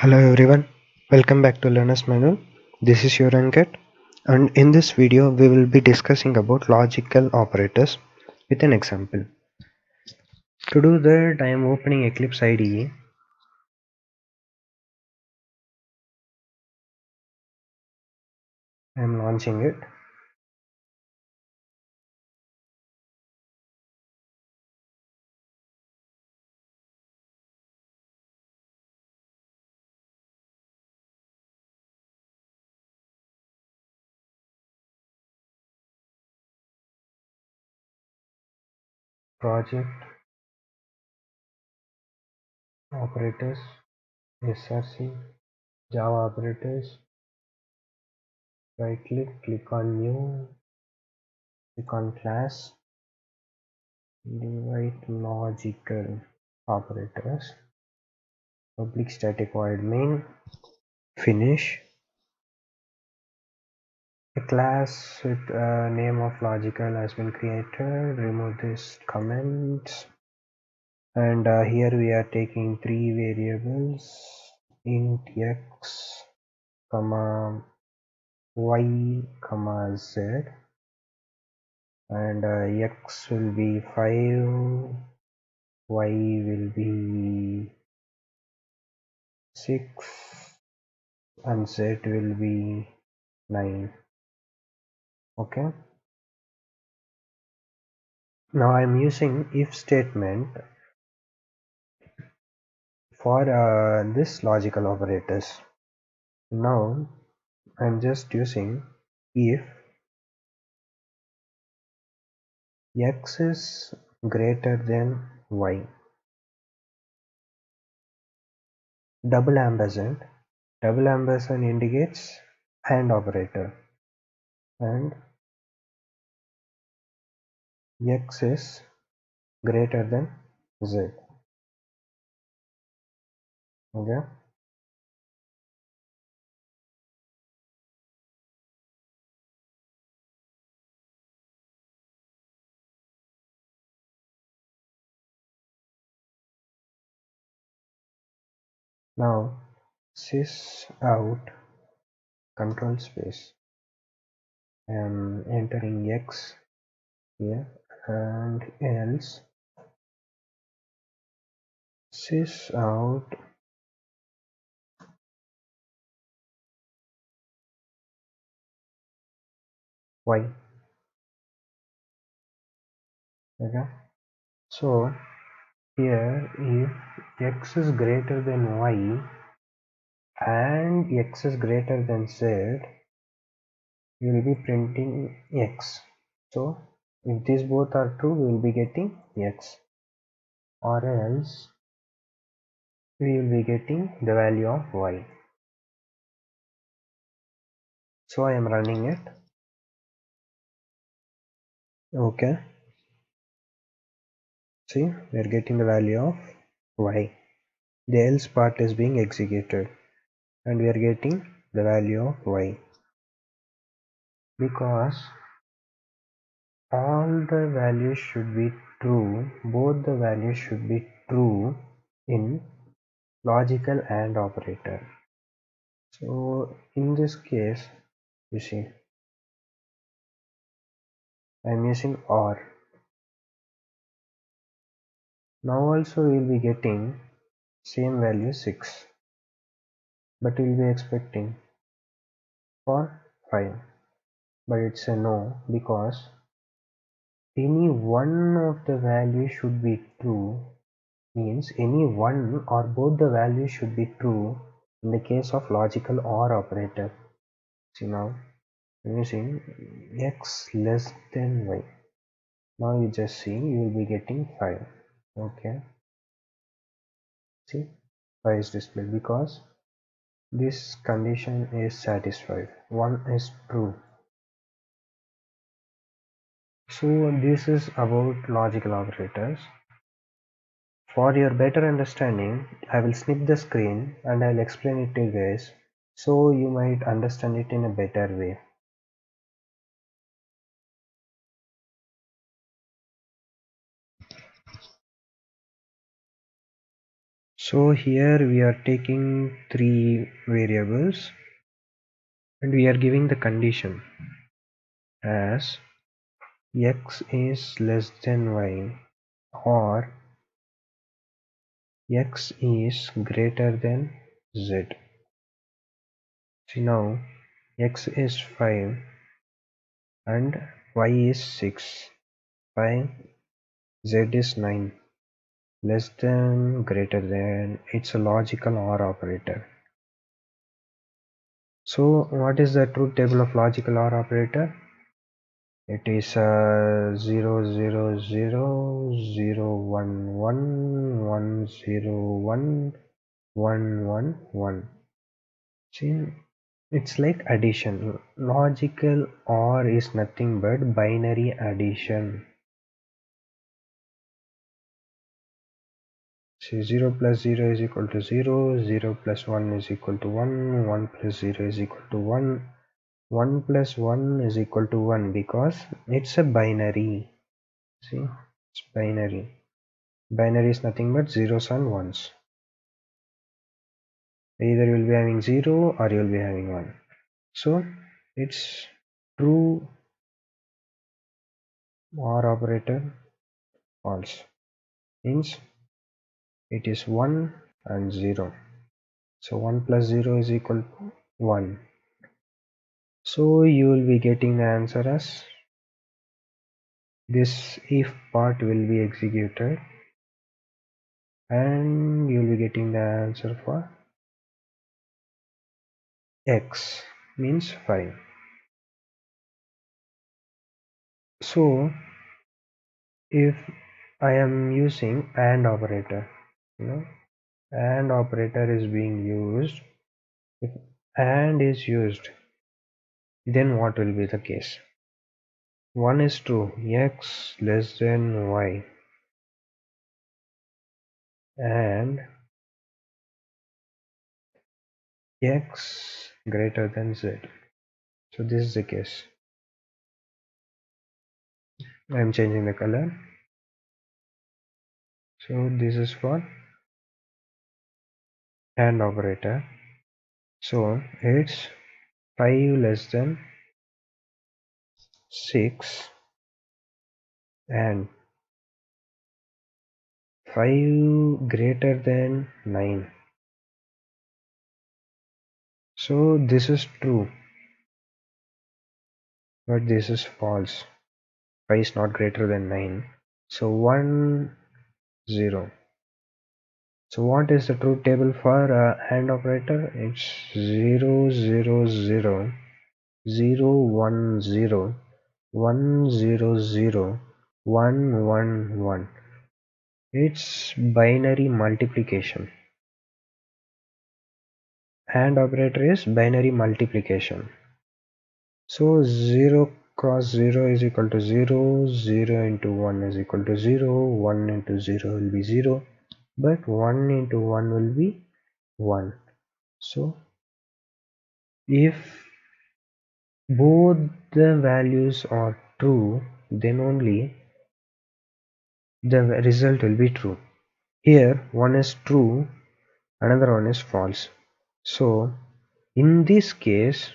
Hello everyone, welcome back to Learner's Manual. This is your Ankit, and in this video we will be discussing about logical operators with an example. To do that, I am opening Eclipse IDE. I am launching it. Project, operators, SRC, Java operators. Right click on new, click on class, write logical operators, public static void main, finish. A class with a name of logical has been created. Remove this comments, and here we are taking three variables: int x, comma y, comma z, and x will be 5, y will be 6, and z will be 9. Okay. Now I am using if statement for this logical operators. Now I'm just using if x is greater than y, double ampersand indicates AND operator, and x is greater than z. Okay. Now sys out control space. I am entering x here, and else sys out y. Okay. So here if x is greater than y and x is greater than z, we will be printing x. So if these both are true, we will be getting x, or else we will be getting the value of y. So I am running it. Okay. See, we are getting the value of y. The else part is being executed, and we are getting the value of y, because all the values should be true, both the values should be true in logical AND operator. So in this case, you see, I am using OR. Now also we will be getting same value 6, but we will be expecting for 5, but it's a no, because any one of the values should be true, means any one or both the values should be true in the case of logical OR operator. See, now I'm using x less than y. Now you just see, you will be getting 5. Okay. See, 5 is displayed because this condition is satisfied. 1 is true. So this is about logical operators. For your better understanding, I will snip the screen and I will explain it to you guys, so you might understand it in a better way. So here we are taking three variables and we are giving the condition as x is less than y or x is greater than z. See now x is 5 and y is 6. 5 z is 9 less than greater than. It's a logical OR operator. So what is the truth table of logical OR operator? It is 0 0 0 0 1 1 1 0 1 1 1 1. See, it's like addition. Logical OR is nothing but binary addition. See, 0 plus 0 is equal to 0, 0 plus 1 is equal to 1, 1 plus 0 is equal to 1, 1 plus 1 is equal to 1 because it's a binary. See, it's binary. Binary is nothing but zeros and ones. Either you will be having 0 or you will be having 1. So it's true OR operator false. Means it is 1 and 0. So 1 plus 0 is equal to 1. So you will be getting the answer as this if part will be executed and you will be getting the answer for x means 5. So if I am using AND operator, AND operator is being used. If AND is used, then what will be the case? One is true, x less than y and x greater than z. So this is the case. I am changing the color. So this is for AND operator. So it's 5 less than 6 and 5 greater than 9. So this is true, but this is false. 5 is not greater than 9. So 1 0. So what is the truth table for AND operator? It's 0 0 0 0 1 0 1 0 0 1 1 1. It's binary multiplication. AND operator is binary multiplication. So 0 cross 0 is equal to 0, 0 into 1 is equal to 0, 1 into 0 will be 0, but 1 into 1 will be 1. So if both the values are true, then only the result will be true. Here one is true, another one is false. So in this case,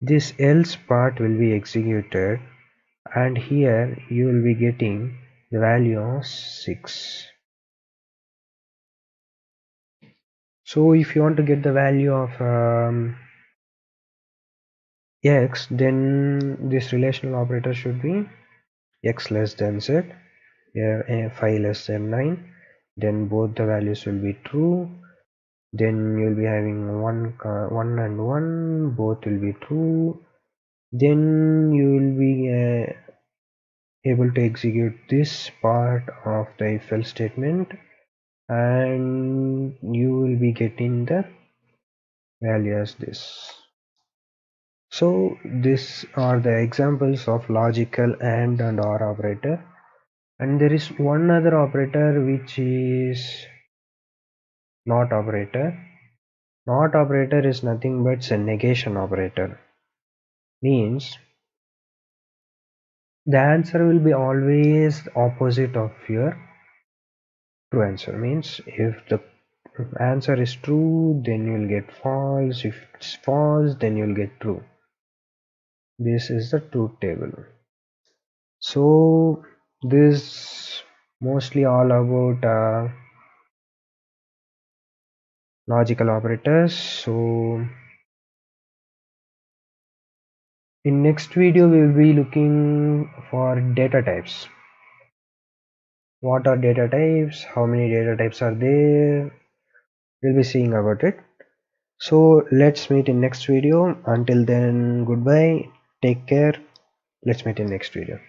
this else part will be executed and here you will be getting the value of 6. So if you want to get the value of x, then this relational operator should be x less than z, here 5 less than 9, then both the values will be true, then you will be having 1 and 1, both will be true, then you will be able to execute this part of the if else statement and you will be getting the value as this. So these are the examples of logical AND and OR operator, and there is one other operator which is NOT operator. NOT operator is nothing but a negation operator. Means the answer will be always opposite of your true answer. Means if the answer is true, then you'll get false. If it's false, then you'll get true. This is the truth table. So this mostly all about logical operators. So in next video we will be looking for data types. What are data types? How many data types are there? We'll be seeing about it. So let's meet in next video. Until then, goodbye. Take care. Let's meet in next video.